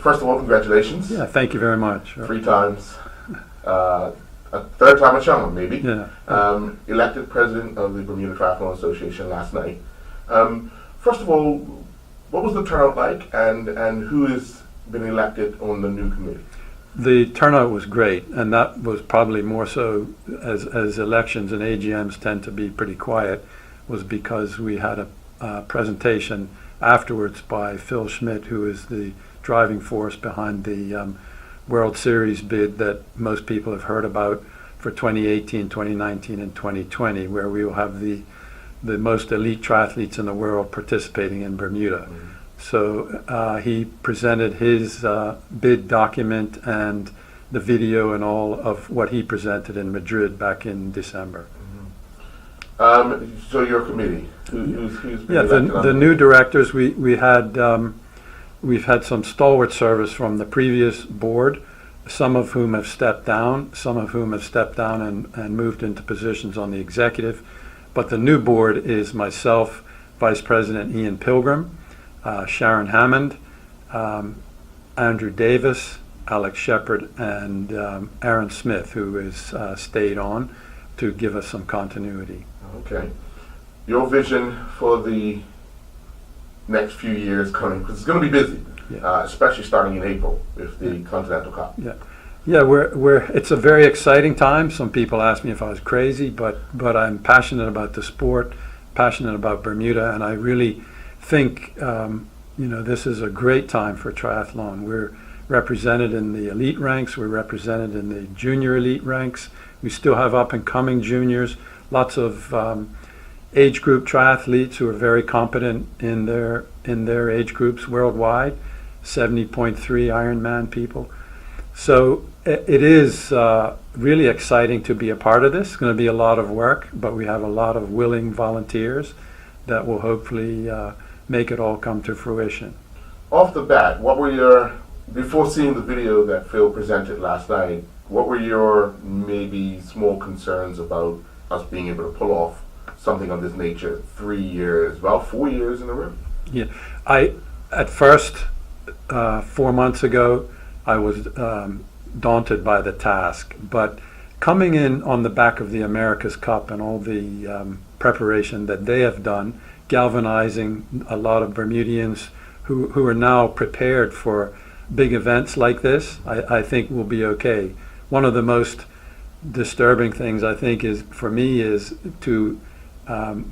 first of all, congratulations. Yeah, thank you very much. 3 times. A third time a charm, maybe. Yeah. Elected president of the Bermuda Triathlon Association last night. First of all, what was the turnout like, and who has been elected on the new committee? The turnout was great, and that was probably more so as elections and AGMs tend to be pretty quiet, was because we had a presentation afterwards by Phil Schmidt, who is the driving force behind the World Series bid that most people have heard about for 2018, 2019, and 2020, where we will have the most elite triathletes in the world participating in Bermuda. Mm-hmm. So he presented his bid document and the video and all of what he presented in Madrid back in December. Mm-hmm. So your committee, who's been elected the new directors, we've had some stalwart service from the previous board, some of whom have stepped down, and moved into positions on the executive. But the new board is myself, Vice President Ian Pilgrim, Sharon Hammond, Andrew Davis, Alex Shepard, and Aaron Smith, who has stayed on to give us some continuity. Okay. Your vision for the next few years coming, because it's going to be busy, especially starting in April with the Continental Cup. Yeah, it's a very exciting time. Some people ask me if I was crazy, but I'm passionate about the sport, passionate about Bermuda, and I really think this is a great time for triathlon. We're represented in the elite ranks, we're represented in the junior elite ranks. We still have up and coming juniors, lots of age group triathletes who are very competent in their age groups worldwide, 70.3 Ironman people. So it is really exciting to be a part of this. It's going to be a lot of work, but we have a lot of willing volunteers that will hopefully make it all come to fruition. Off the bat, before seeing the video that Phil presented last night, what were your maybe small concerns about us being able to pull off something of this nature 3 years, about 4 years in a row? Yeah, at first, 4 months ago, I was daunted by the task, but coming in on the back of the America's Cup and all the preparation that they have done, galvanizing a lot of Bermudians who are now prepared for big events like this, I think we'll be okay. One of the most disturbing things I think is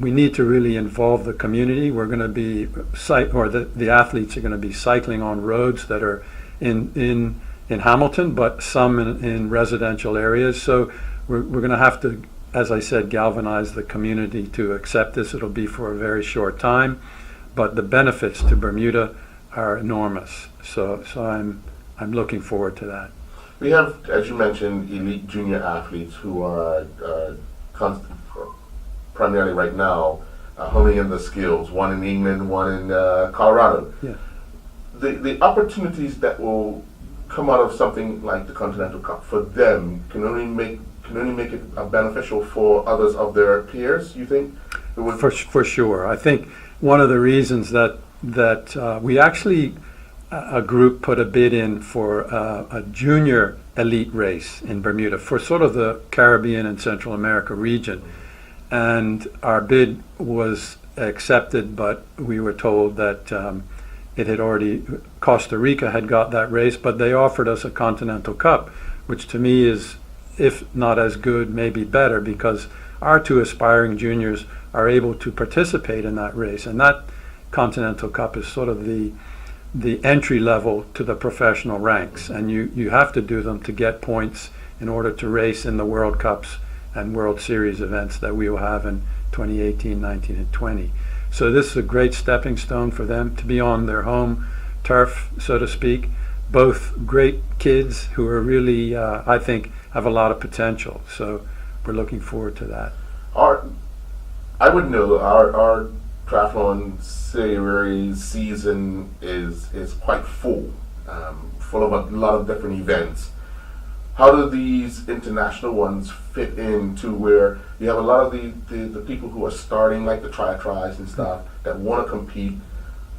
we need to really involve the community. We're going to be the athletes are going to be cycling on roads that are in Hamilton, but some in residential areas. So we're going to have to, as I said, galvanize the community to accept this. It'll be for a very short time, but the benefits to Bermuda are enormous. So I'm looking forward to that. We have, as you mentioned, elite junior athletes who are primarily right now honing in the skills. One in England, one in Colorado. Yeah. The opportunities that will come out of something like the Continental Cup for them can only make it beneficial for others of their peers. You think? For sure. I think one of the reasons that we actually a group put a bid in for a junior elite race in Bermuda for sort of the Caribbean and Central America region, and our bid was accepted, but we were told that it had already, Costa Rica had got that race, but they offered us a Continental Cup, which to me is, if not as good, maybe better, because our 2 aspiring juniors are able to participate in that race, and that Continental Cup is sort of the entry level to the professional ranks, and you have to do them to get points in order to race in the World Cups and World Series events that we will have in 2018, 19, and 20. So this is a great stepping stone for them to be on their home turf, so to speak. Both great kids who are really, I think, have a lot of potential. So we're looking forward to that. I would know our triathlon series season is quite full of a lot of different events. How do these international ones fit into where you have a lot of the people who are starting, like the tri-tries and stuff, that want to compete?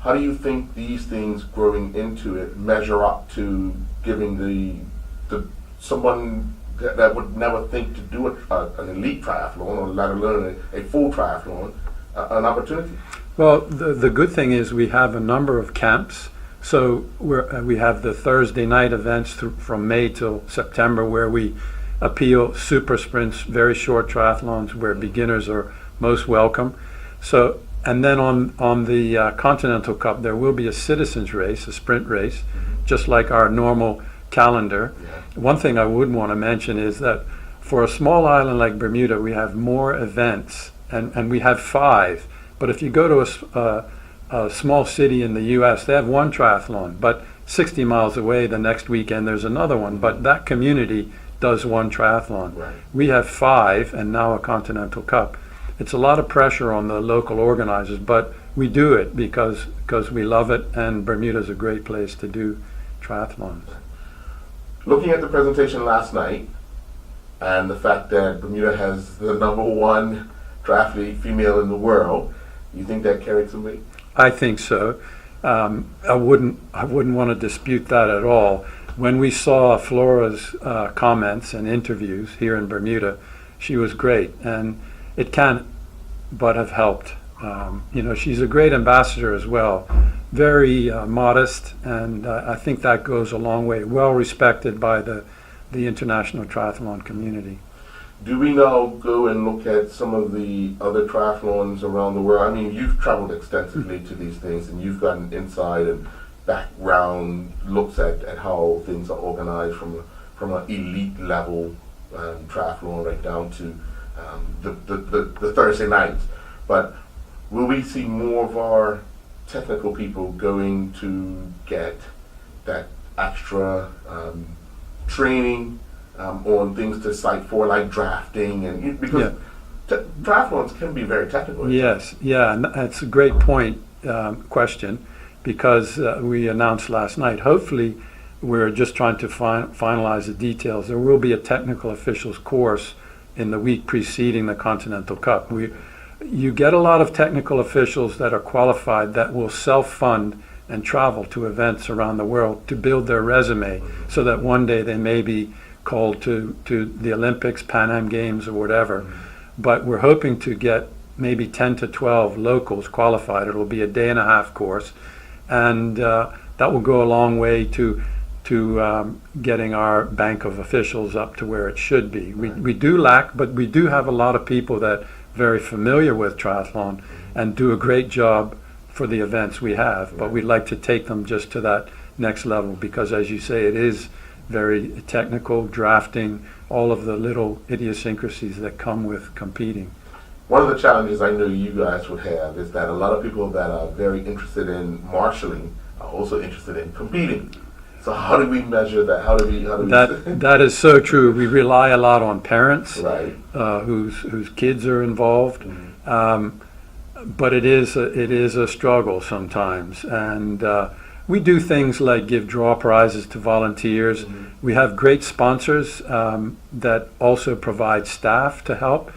how do you think these things growing into it measure up to giving the someone that would never think to do an elite triathlon, or let alone a full triathlon, an opportunity? Well, the good thing is we have a number of camps. So we have the Thursday night events from May till September, where we appeal super sprints, very short triathlons where beginners are most welcome. So, and then on the Continental Cup, there will be a citizens race, a sprint race, just like our normal calendar. Yeah. One thing I would want to mention is that for a small island like Bermuda, we have more events, and we have 5. But if you go to a small city in the U.S., they have one triathlon, but 60 miles away the next weekend there's another one. But that community does one triathlon. Right. We have 5, and now a Continental Cup. It's a lot of pressure on the local organizers, but we do it because we love it, and Bermuda's a great place to do triathlons. Looking at the presentation last night, and the fact that Bermuda has the #1 triathlete female in the world, you think that carried some weight? I think so. I wouldn't want to dispute that at all. When we saw Flora's comments and interviews here in Bermuda, she was great, and it can't but have helped. She's a great ambassador as well, very modest, and I think that goes a long way. Well respected by the international triathlon community. Do we now go and look at some of the other triathlons around the world? I mean, you've traveled extensively to these things, and you've gotten inside and background looks at how things are organized from an elite level triathlon right down to the Thursday nights. But will we see more of our technical people going to get that extra training on things to cite for, like drafting, and because triathlons can be very technical? Yes, yeah, and that's a great point, question, because we announced last night, hopefully we're just trying to finalize the details. There will be a technical officials course in the week preceding the Continental Cup. You get a lot of technical officials that are qualified that will self-fund and travel to events around the world to build their resume, so that one day they may be called to the Olympics, Pan Am Games, or whatever. But we're hoping to get maybe 10 to 12 locals qualified. It'll be a day-and-a-half course, and that will go a long way to getting our bank of officials up to where it should be. We do lack, but we do have a lot of people that are very familiar with triathlon and do a great job for the events we have. But we'd like to take them just to that next level, because, as you say, it is very technical, drafting, all of the little idiosyncrasies that come with competing. One of the challenges I know you guys would have is that a lot of people that are very interested in marshalling are also interested in competing. So how do we measure that? How do we That is so true. We rely a lot on parents, right, whose kids are involved, but it is a struggle sometimes, and we do things like give draw prizes to volunteers. We have great sponsors that also provide staff to help.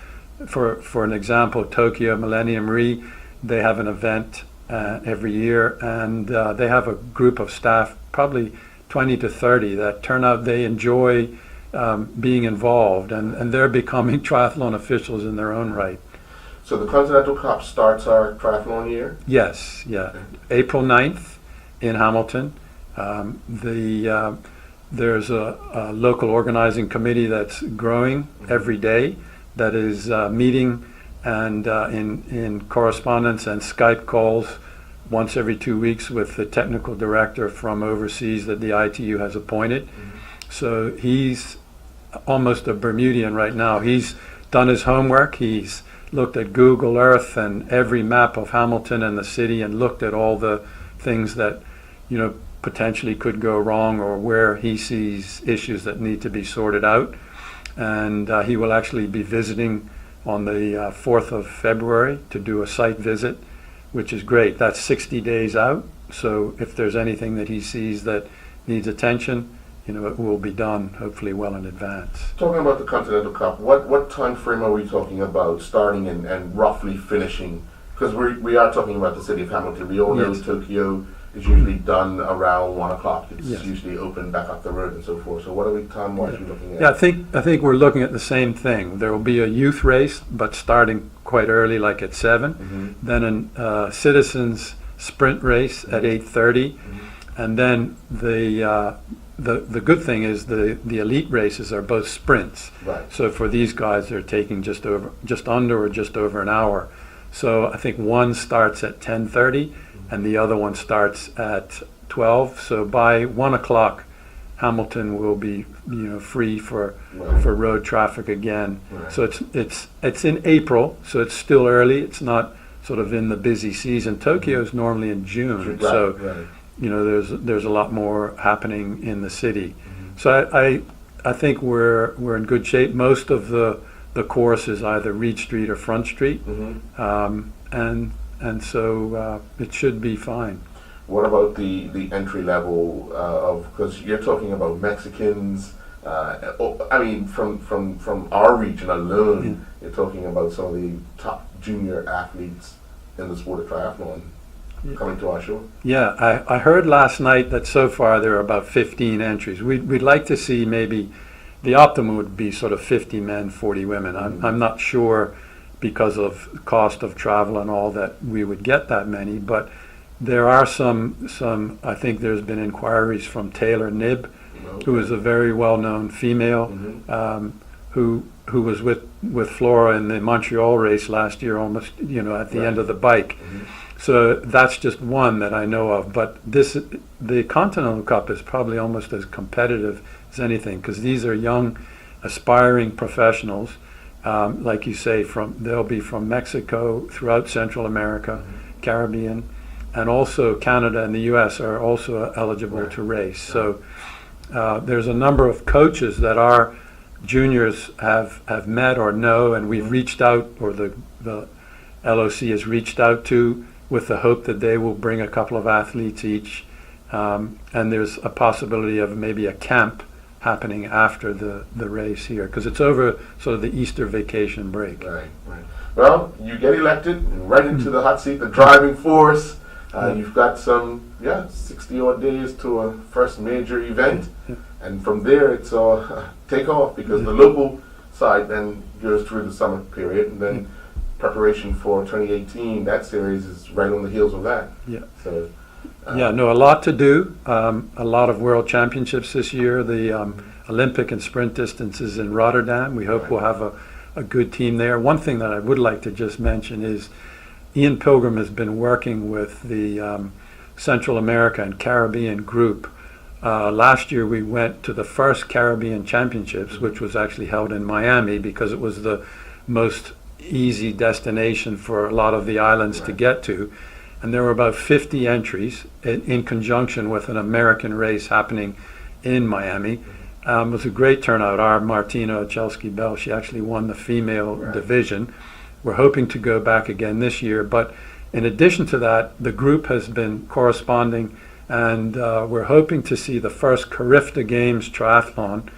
For an example, Tokyo Millennium Re, they have an event every year, and they have a group of staff, probably 20 to 30, that turn out. They enjoy being involved, and they're becoming triathlon officials in their own right. So the Continental Cup starts our triathlon year? Yes, yeah. April 9th in Hamilton. There's a local organizing committee that's growing every day, that is meeting and in correspondence and Skype calls once every 2 weeks with the technical director from overseas that the ITU has appointed. So he's almost a Bermudian right now. He's done his homework. He's looked at Google Earth and every map of Hamilton and the city, and looked at all the things that potentially could go wrong, or where he sees issues that need to be sorted out. And he will actually be visiting on the 4th of February to do a site visit, which is great. That's 60 days out. So if there's anything that he sees that needs attention, it will be done hopefully well in advance. Talking about the Continental Cup, what time frame are we talking about starting and roughly finishing because we are talking about the city of Hamilton. We all know Yes. Tokyo is usually done around 1 o'clock. It's Yes. usually open back up the road and so forth. So what are we time-wise we looking at? Yeah, I think we're looking at the same thing. There will be a youth race, but starting quite early, like at 7. Mhm. Then a citizens sprint race at 8:30, and then the good thing is the elite races are both sprints. Right. So for these guys, they're taking just under or just over an hour. So I think one starts at 10:30, and the other one starts at 12. So by 1 o'clock, Hamilton will be free for Right. for road traffic again. Right. So it's in April, so it's still early. It's not sort of in the busy season. Tokyo is normally in June, Right, so right. there's a lot more happening in the city. So I think we're in good shape. Most of the course is either Reed Street or Front Street, and so it should be fine. What about the entry level of, because you're talking about Mexicans, I mean, from our region alone, you're talking about some of the top junior athletes in the sport of triathlon coming to our show. Yeah, I heard last night that so far there are about 15 entries. We'd like to see maybe the optimum would be sort of 50 men, 40 women. I'm not sure because of cost of travel and all that we would get that many, but there are some I think there's been inquiries from Taylor Nibb, who is a very well-known female, who was with Flora in the Montreal race last year, almost at the end of the bike. So that's just one that I know of. But the Continental Cup is probably almost as competitive as anything, because these are young, aspiring professionals, like you say. They'll be from Mexico, throughout Central America, Caribbean, and also Canada and the U.S. are also eligible to race. So there's a number of coaches that our juniors have met or know, and we've reached out, or the LOC has reached out to, with the hope that they will bring a couple of athletes each. And there's a possibility of maybe a camp happening after the race here, because it's over sort of the Easter vacation break. Right. Well, you get elected right into the hot seat, the driving force. You've got some 60 odd days to a first major event, and from there it's take off, because the local side then goes through the summer period, and then preparation for 2018, that series is right on the heels of that. So a lot to do. A lot of world championships this year. The Olympic and sprint distances in Rotterdam. We hope we'll have a good team there. One thing that I would like to just mention is Ian Pilgrim has been working with the Central America and Caribbean group. Last year we went to the first Caribbean Championships, which was actually held in Miami, because it was the most easy destination for a lot of the islands to get to. And there were about 50 entries in conjunction with an American race happening in Miami. It was a great turnout. Our Martina Chelsky-Bell, she actually won the female division. We're hoping to go back again this year, but in addition to that, the group has been corresponding, and we're hoping to see the first Carifta Games triathlon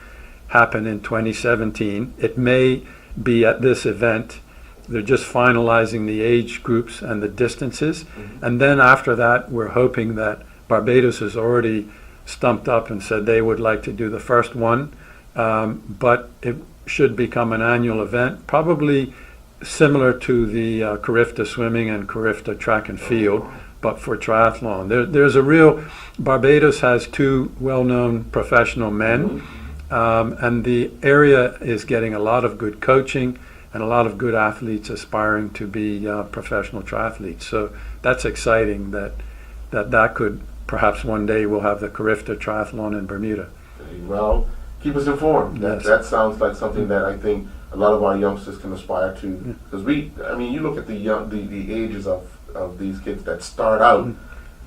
happen in 2017. It may be at this event. They're just finalizing the age groups and the distances, and then after that, we're hoping that Barbados has already stumped up and said they would like to do the first one, but it should become an annual event, probably similar to the Carifta swimming and Carifta track and field, but for triathlon. There's a real, Barbados has two well-known professional men, and the area is getting a lot of good coaching and a lot of good athletes aspiring to be professional triathletes. So that's exciting that could, perhaps one day we'll have the Carifta Triathlon in Bermuda. Well, keep us informed. Yes. That sounds like something that I think a lot of our youngsters can aspire to. Because you look at the ages of these kids that start out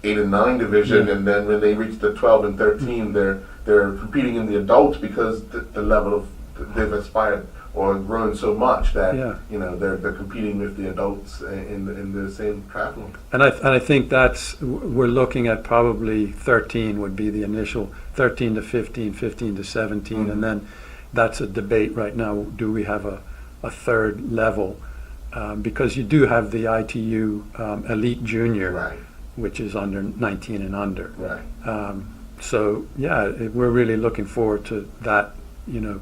8 and 9 division, and then when they reach the 12 and 13, they're competing in the adults, because the level of they've aspired or grown so much that they're competing with the adults in the same triathlon. And I think we're looking at probably 13 would be the initial, 13 to 15, 15 to 17, and then that's a debate right now. Do we have a third level? because you do have the ITU Elite Junior, Right. which is under 19 and under. Right. So yeah, we're really looking forward to that,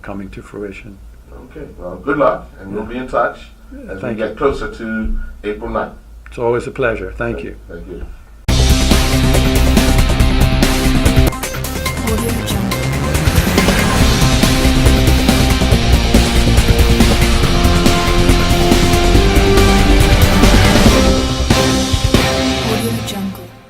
coming to fruition. Okay. Well, good luck, and we'll be in touch as we Thank get you. closer to April 9th. It's always a pleasure. Thank you. Thank you. Audio Jungle.